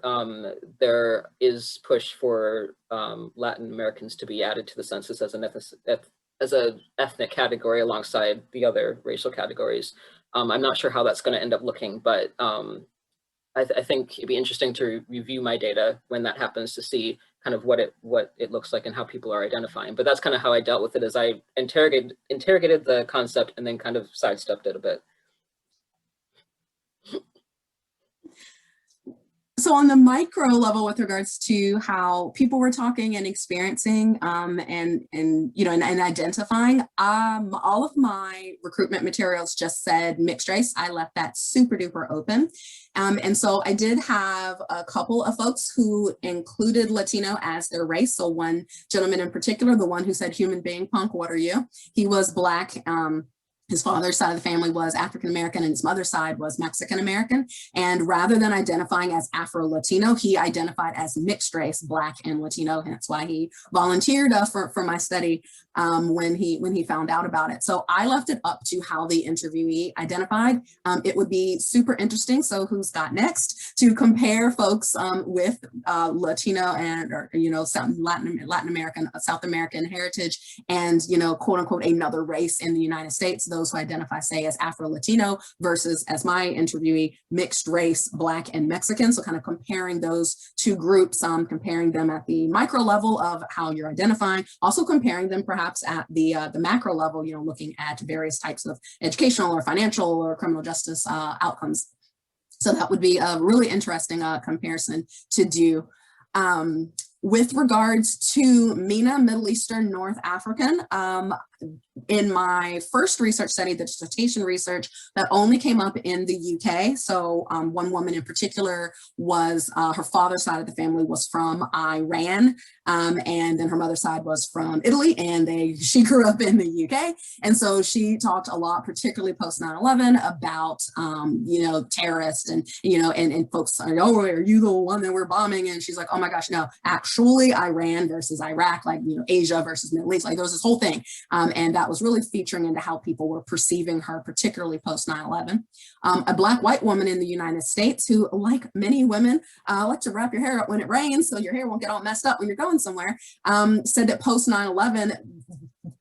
S3: there is push for Latin Americans to be added to the census as an ethnic category alongside the other racial categories. I'm not sure how that's going to end up looking, but I think it'd be interesting to review my data when that happens to see kind of what it looks like and how people are identifying. But that's kind of how I dealt with it, as I interrogated the concept and then kind of sidestepped it a bit.
S2: So on the micro level, with regards to how people were talking and experiencing and identifying, all of my recruitment materials just said mixed race. I left that super duper open. And so I did have a couple of folks who included Latino as their race. So one gentleman in particular, the one who said human being punk, what are you? He was Black. His father's side of the family was African-American and his mother's side was Mexican-American. And rather than identifying as Afro-Latino, he identified as mixed race, Black and Latino. And that's why he volunteered for my study when he found out about it. So I left it up to how the interviewee identified. It would be super interesting. So who's got next to compare folks with Latino and, some Latin American, South American heritage and, quote unquote, another race in the United States. Those who identify, say, as Afro-Latino versus, as my interviewee, mixed race, Black and Mexican. So kind of comparing those two groups, comparing them at the micro level of how you're identifying, also comparing them perhaps at the macro level, looking at various types of educational or financial or criminal justice outcomes. So that would be a really interesting comparison to do. With regards to MENA, Middle Eastern, North African, in my first research study, the dissertation research, that only came up in the UK. So one woman in particular was, her father's side of the family was from Iran, and then her mother's side was from Italy, and she grew up in the UK. And so she talked a lot, particularly post 9/11, about, terrorists and, and folks are, oh, are you the one that we're bombing? And she's like, oh my gosh, no, actually Iran versus Iraq, like, Asia versus Middle East, like there was this whole thing. And that was really featuring into how people were perceiving her, particularly post 9/11. A Black-white woman in the United States who, like many women, like to wrap your hair up when it rains so your hair won't get all messed up when you're going somewhere, said that post 9/11,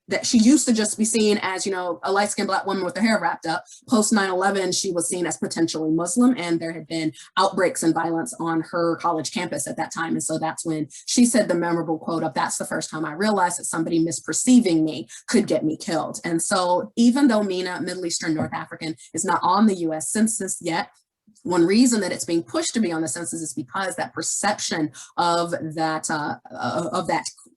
S2: that she used to just be seen as, a light-skinned Black woman with her hair wrapped up. Post 9/11, she was seen as potentially Muslim, and there had been outbreaks and violence on her college campus at that time. And so that's when she said the memorable quote of, that's the first time I realized that somebody misperceiving me could get me killed. And so even though MENA, Middle Eastern, North African, is not on the US Census yet, one reason that it's being pushed to be on the census is because that perception of that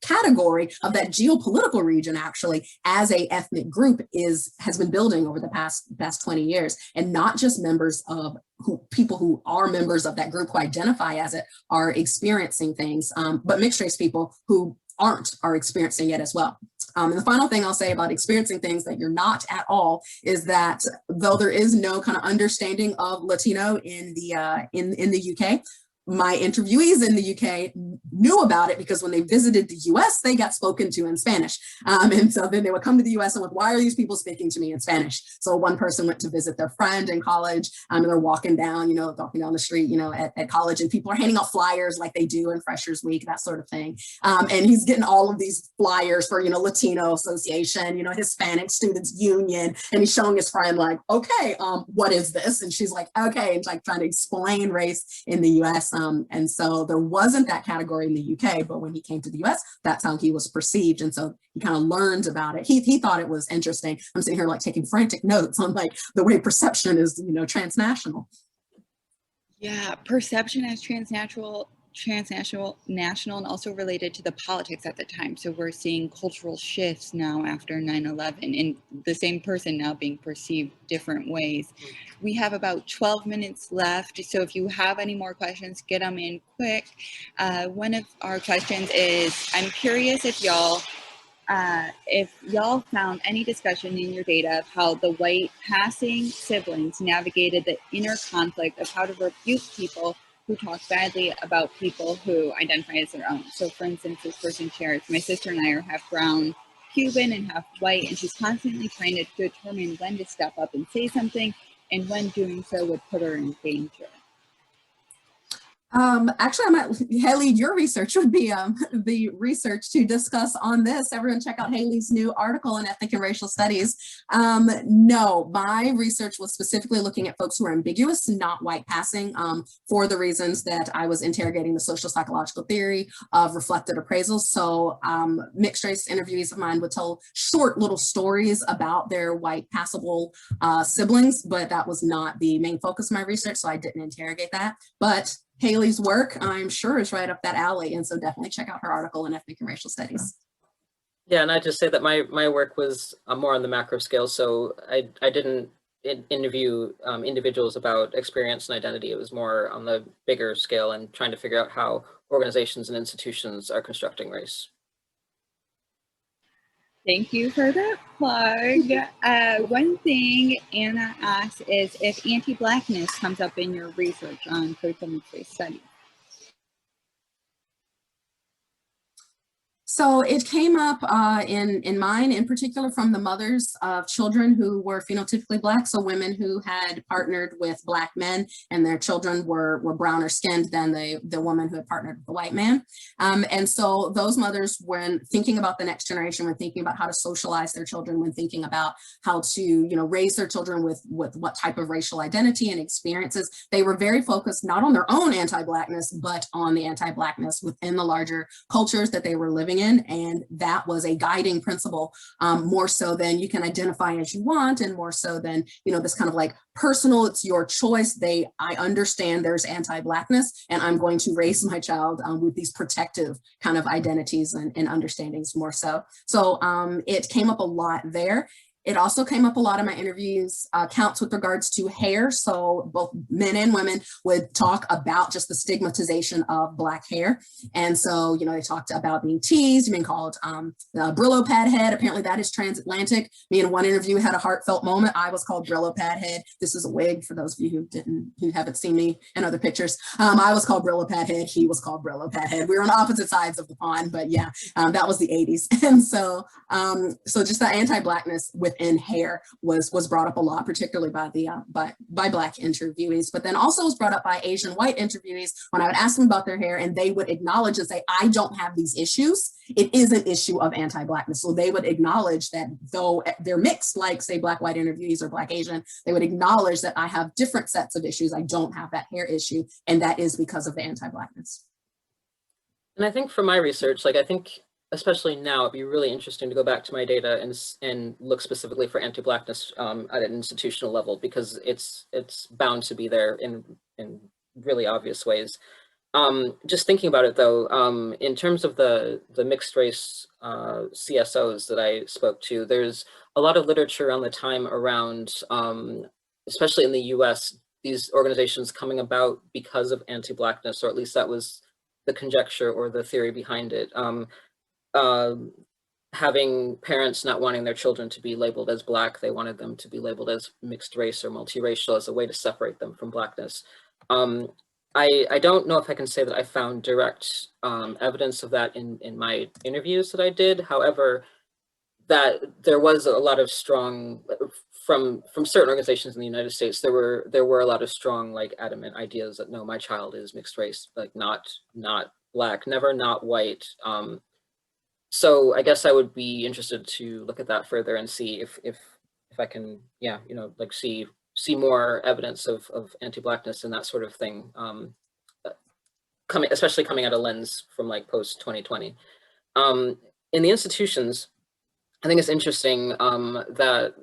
S2: category, of that geopolitical region actually, as a ethnic group has been building over the past 20 years. And not just members of people who are members of that group who identify as it are experiencing things, but mixed race people who are experiencing it as well. And the final thing I'll say about experiencing things that you're not at all is that though there is no kind of understanding of Latino in the UK, my interviewees in the UK knew about it because when they visited the US, they got spoken to in Spanish. And so then they would come to the US and why are these people speaking to me in Spanish? So one person went to visit their friend in college, and they're walking down the street, at college, and people are handing out flyers like they do in Freshers Week, that sort of thing. And he's getting all of these flyers for, Latino Association, Hispanic Students Union, and he's showing his friend like, okay, what is this? And she's like, okay, and like trying to explain race in the US. And so there wasn't that category in the UK, but when he came to the US, that's how he was perceived. And so he kind of learned about it. He thought it was interesting. I'm sitting here like taking frantic notes on like the way perception is, transnational.
S4: Yeah, perception as transnational, national, and also related to the politics at the time. So we're seeing cultural shifts now after 9/11, and the same person now being perceived different ways. We have about 12 minutes left, so if you have any more questions, get them in quick. One of our questions is, I'm curious if y'all found any discussion in your data of how the white passing siblings navigated the inner conflict of how to rebuke people who talk badly about people who identify as their own. So for instance, this person shares, my sister and I are half brown Cuban and half white, and she's constantly trying to determine when to step up and say something, and when doing so would put her in danger.
S2: Actually, Haley, your research would be the research to discuss on this. Everyone check out Haley's new article in Ethnic and Racial Studies. No, my research was specifically looking at folks who are ambiguous, not white passing, for the reasons that I was interrogating the social psychological theory of reflected appraisals. So mixed race interviewees of mine would tell short little stories about their white passable siblings, but that was not the main focus of my research, so I didn't interrogate that. But Haley's work, I'm sure, is right up that alley. And so definitely check out her article in Ethnic and Racial Studies.
S3: Yeah, and I just say that my work was more on the macro scale. So I didn't interview individuals about experience and identity. It was more on the bigger scale and trying to figure out how organizations and institutions are constructing race.
S4: Thank you for that plug. One thing Anna asks is if anti-Blackness comes up in your research on critical mixed race studies.
S2: So it came up in mine, in particular, from the mothers of children who were phenotypically Black, so women who had partnered with Black men and their children were browner skinned than the woman who had partnered with the white man. And so those mothers, when thinking about the next generation, when thinking about how to socialize their children, when thinking about how to raise their children with what type of racial identity and experiences, they were very focused not on their own anti-Blackness, but on the anti-Blackness within the larger cultures that they were living in. And that was a guiding principle, more so than you can identify as you want, and more so than, this kind of like personal, it's your choice. I understand there's anti-Blackness, and I'm going to raise my child with these protective kind of identities and understandings more so. So it came up a lot there. It also came up a lot in my interviews, counts with regards to hair. So both men and women would talk about just the stigmatization of Black hair. And so, they talked about being teased, being called Brillo pad head. Apparently that is transatlantic. Me in one interview had a heartfelt moment. I was called Brillo pad head. This is a wig for those of you who haven't seen me in other pictures. I was called Brillo pad head. He was called Brillo pad head. We were on opposite sides of the pond, but yeah, that was the 80s. And so, so just the anti-Blackness within hair was brought up a lot, particularly by the by Black interviewees, but then also was brought up by Asian white interviewees when I would ask them about their hair, and they would acknowledge and say, I don't have these issues. It is an issue of anti-Blackness. So they would acknowledge that though they're mixed, like say Black white interviewees or Black Asian, they would acknowledge that I have different sets of issues. I don't have that hair issue, and that is because of the anti-Blackness.
S3: And I think for my research, I think especially now, it'd be really interesting to go back to my data and look specifically for anti-Blackness at an institutional level, because it's bound to be there in really obvious ways. Just thinking about it though, in terms of the mixed race CSOs that I spoke to, there's a lot of literature around the time around, especially in the US, these organizations coming about because of anti-Blackness, or at least that was the conjecture or the theory behind it. Having parents not wanting their children to be labeled as Black, they wanted them to be labeled as mixed race or multiracial as a way to separate them from Blackness. I don't know if I can say that I found direct evidence of that in my interviews that I did. However, that there was a lot of strong, from certain organizations in the United States, there were a lot of strong, adamant ideas that no, my child is mixed race, not Black, never not white. So I guess I would be interested to look at that further and see if I can, see more evidence of anti-Blackness and that sort of thing especially coming at a lens from like post 2020. In the institutions, I think it's interesting that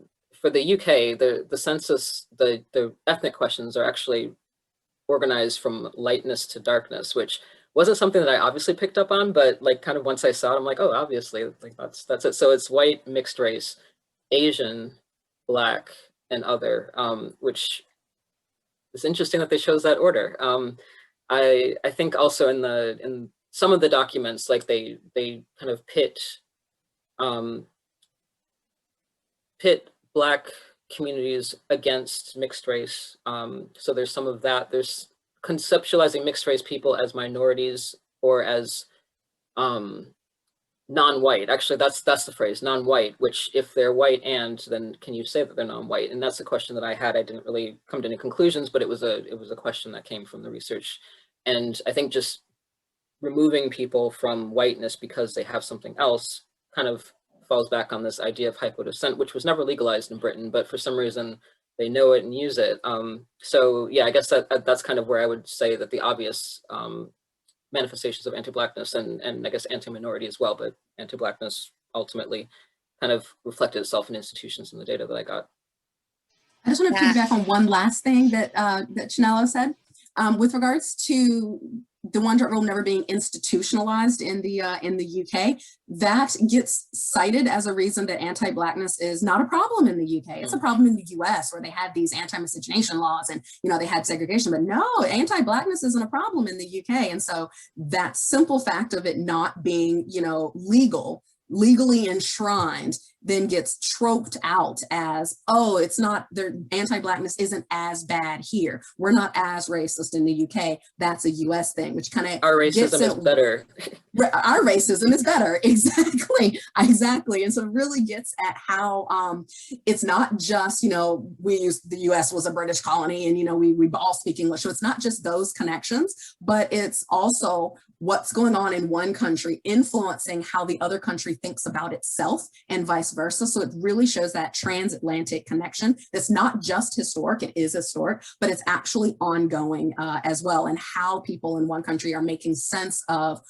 S3: for the UK, the census, the ethnic questions are actually organized from lightness to darkness, which wasn't something that I obviously picked up on, but like kind of once I saw it, I'm like, oh, obviously, like that's it. So it's white, mixed race, Asian, Black, and other, which is interesting that they chose that order. I think also in some of the documents, like they kind of pit Black communities against mixed race. So there's some of that. There's conceptualizing mixed race people as minorities or as non-white. Actually, that's the phrase, non-white, which if they're white then can you say that they're non-white? And that's a question that I had. I didn't really come to any conclusions, but it was a question that came from the research. And I think just removing people from whiteness because they have something else kind of falls back on this idea of hypodescent, which was never legalized in Britain, but for some reason they know it and use it. So yeah, I guess that's kind of where I would say that the obvious manifestations of anti-Blackness and I guess anti-minority as well, but anti-Blackness ultimately kind of reflected itself in institutions in the data that I got.
S2: I just want to piggyback on one last thing that Chanello said with regards to the one-drop rule never being institutionalized in the UK. That gets cited as a reason that anti-Blackness is not a problem in the UK. It's a problem in the US where they had these anti-miscegenation laws and they had segregation, but no, anti-Blackness isn't a problem in the UK. And so that simple fact of it not being legally enshrined then gets troped out as, oh, it's not, their anti-Blackness isn't as bad here. We're not as racist in the UK. That's a US thing, which kind of
S3: our racism is better.
S2: Our racism is better. Exactly. And so it really gets at how it's not just, we use the US was a British colony and, we all speak English. So it's not just those connections, but it's also what's going on in one country influencing how the other country thinks about itself and vice versa. So it really shows that transatlantic connection. That's not just historic, it is historic, but it's actually ongoing as well, and how people in one country are making sense of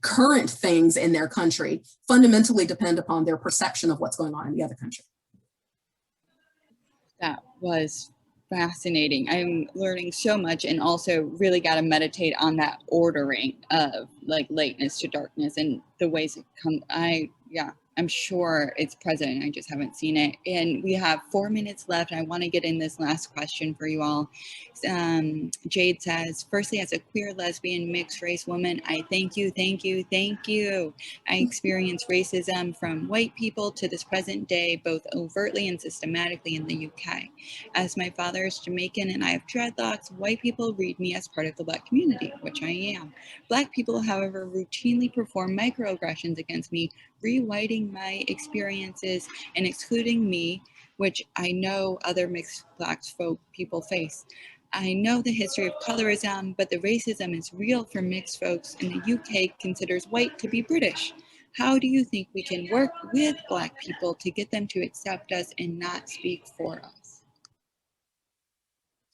S2: current things in their country fundamentally depend upon their perception of what's going on in the other country.
S4: That was fascinating. I'm learning so much, and also really got to meditate on that ordering of like lightness to darkness and the ways it come. I'm sure it's present. I just haven't seen it. And we have 4 minutes left. I want to get in this last question for you all. Jade says, firstly, as a queer, lesbian, mixed race woman, I thank you. I experienced racism from white people to this present day, both overtly and systematically in the UK. As my father is Jamaican and I have dreadlocks, white people read me as part of the Black community, which I am. Black people, however, routinely perform microaggressions against me, rewriting my experiences and excluding me, which I know other mixed Black people face. I know the history of colorism, but the racism is real for mixed folks, and the UK considers white to be British. How do you think we can work with Black people to get them to accept us and not speak for us?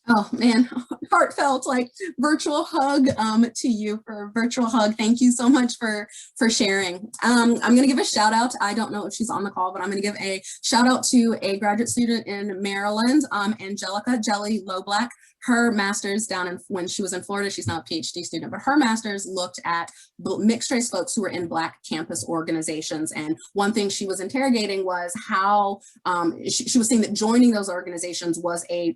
S2: Oh man, heartfelt, like virtual hug to you for virtual hug. Thank you so much for sharing. I'm gonna give a shout out. I don't know if she's on the call, but I'm gonna give a shout out to a graduate student in Maryland, Angelica Jelly Lowblack. Her master's when she was in Florida, she's not a PhD student, but her master's looked at mixed race folks who were in Black campus organizations. And one thing she was interrogating was how she was seeing that joining those organizations was a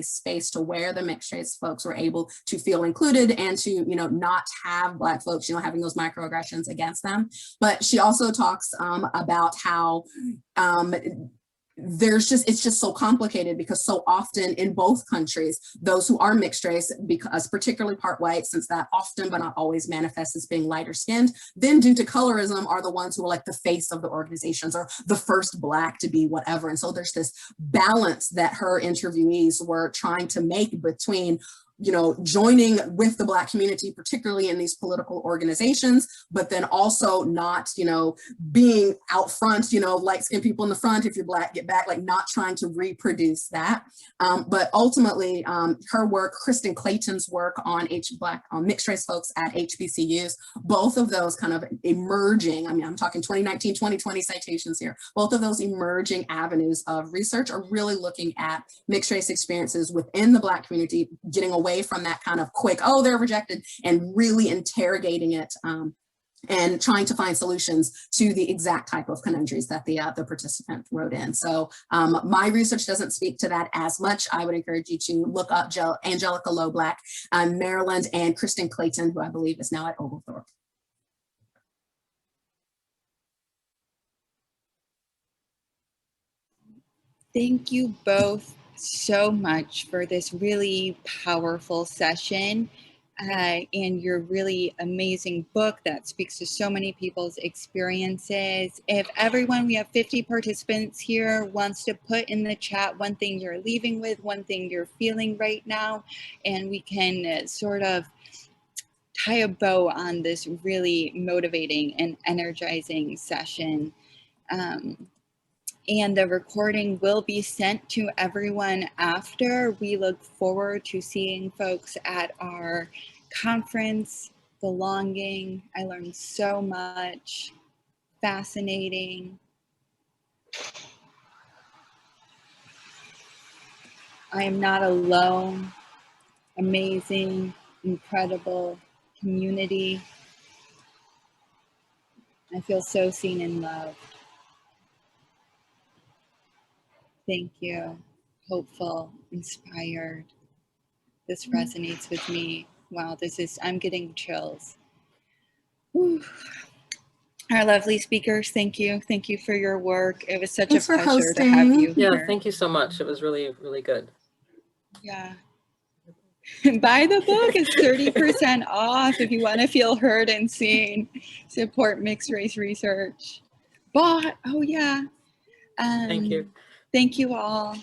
S2: space to where the mixed race folks were able to feel included and to, not have Black folks, having those microaggressions against them. But she also talks about how it's just so complicated because so often in both countries, those who are mixed race, because particularly part white, since that often but not always manifests as being lighter skinned, then due to colorism are the ones who are like the face of the organizations or the first Black to be whatever. And so there's this balance that her interviewees were trying to make between, joining with the Black community, particularly in these political organizations, but then also not, being out front, light-skinned people in the front, if you're Black, get back, like not trying to reproduce that. But ultimately, her work, Kristen Clayton's work on mixed race folks at HBCUs, both of those kind of emerging, I'm talking 2019, 2020 citations here, both of those emerging avenues of research are really looking at mixed race experiences within the Black community, getting away from that kind of quick, oh, they're rejected, and really interrogating it and trying to find solutions to the exact type of conundrums that the participant wrote in. So my research doesn't speak to that as much. I would encourage you to look up Angelica Lowe Black, Maryland, and Kristen Clayton, who I believe is now at Oglethorpe.
S4: Thank you both so much for this really powerful session and your really amazing book that speaks to so many people's experiences. If everyone, we have 50 participants here, wants to put in the chat one thing you're leaving with, one thing you're feeling right now, and we can sort of tie a bow on this really motivating and energizing session. And the recording will be sent to everyone after. We look forward to seeing folks at our conference, Belonging. I learned so much, fascinating. I am not alone, amazing, incredible community. I feel so seen and loved. Thank you. Hopeful, inspired. This resonates with me. Wow, I'm getting chills. Whew. Our lovely speakers, thank you. Thank you for your work. It was such a pleasure to have you here.
S3: Yeah, thank you so much. It was really, really good.
S4: Yeah. Buy the book. It's 30% off if you want to feel heard and seen. Support mixed race research. Oh yeah.
S3: Thank you.
S4: Thank you all.